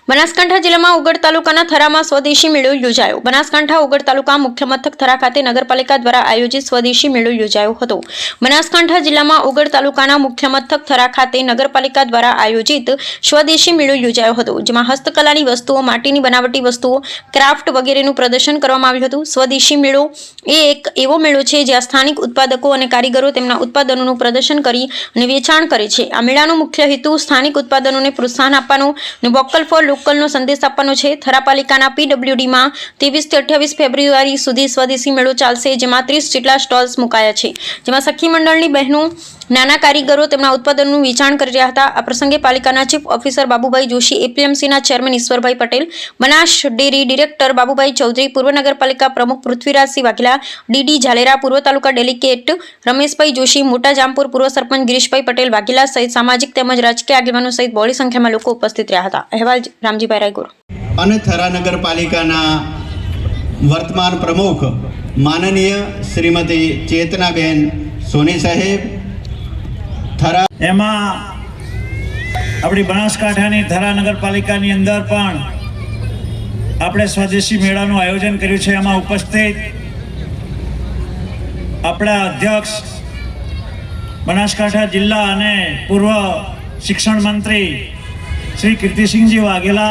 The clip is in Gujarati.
બનાસકાંઠા જિલ્લામાં ઉગડ તાલુકાના થરામાં સ્વદેશી મેળો યોજાયો। બનાસકાંઠા ઉગડ તાલુકા મુખ્ય મથક થરા ખાતે નગરપાલિકા દ્વારા આયોજિત સ્વદેશી મેળો યોજાયો હતો। બનાસકાંઠા જિલ્લામાં ઉગડ તાલુકાના મુખ્ય મથક થરા ખાતે નગરપાલિકા દ્વારા આયોજિત સ્વદેશી મેળો યોજાયો હતો, જેમાં હસ્તકલાની વસ્તુઓ, માટીની બનાવટી વસ્તુઓ, ક્રાફ્ટ વગેરેનું પ્રદર્શન કરવામાં આવ્યું હતું। સ્વદેશી મેળો એ એક એવો મેળો છે જ્યાં સ્થાનિક ઉત્પાદકો અને કારીગરો તેમના ઉત્પાદનોનું પ્રદર્શન કરી અને વેચાણ કરે છે। આ મેળાનો મુખ્ય હેતુ સ્થાનિક ઉત્પાદનોને પ્રોત્સાહન આપવાનો અને વોકલ ફોર લોકલનો સંદેશ આપવાનો છે। થરા પાલિકાના PWDમાં 23 થી 28 ફેબ્રુઆરી સુધી સ્વદેશી મેળો ચાલશે, જેમાં 30 જેટલા સ્ટોલ્સ મુકાયા છે, જેમાં સખી મંડળની બહેનો, નાના કારીગરો તેમના ઉત્પાદનોનું વેચાણ કરી રહ્યા હતા। આ પ્રસંગે પાલિકાના ચીફ ઓફિસર બાબુભાઈ જોશી, APMCના chairman Ishwarbhai Patel, Banas dairy director Babubhai Chaudhary, પૂર્વ નગરપાલિકા પ્રમુખ પૃથ્વીરાજસિંહ વાઘેલા, DD ઝાલેરા, પૂર્વ તાલુકા ડેલિગેટ રમેશભાઈ જોશી, મોટા જામપુર પૂર્વ સરપંચ ગિરીશભાઈ પટેલ વાઘેલા સહિત સામાજિક તેમજ રાજકીય આગેવાનો સહિત બહોળી સંખ્યામાં લોકો ઉપસ્થિત રહ્યા હતા। અહેવાલ રામજીભાઈ રાયગોર। અને થરા નગરપાલિકાના વર્તમાન પ્રમુખ માનનીય શ્રીમતી ચેતનાબેન સોની સાહેબ, થરા એમાં આપણી બનાસકાંઠાની થરા નગરપાલિકાની અંદર પણ આપણે સ્વદેશી મેળાનું આયોજન કર્યું છે। એમાં ઉપસ્થિત આપણા અધ્યક્ષ, બનાસકાંઠા જિલ્લા અને પૂર્વ શિક્ષણ મંત્રી શ્રી કીર્તિસિંહજી વાઘેલા,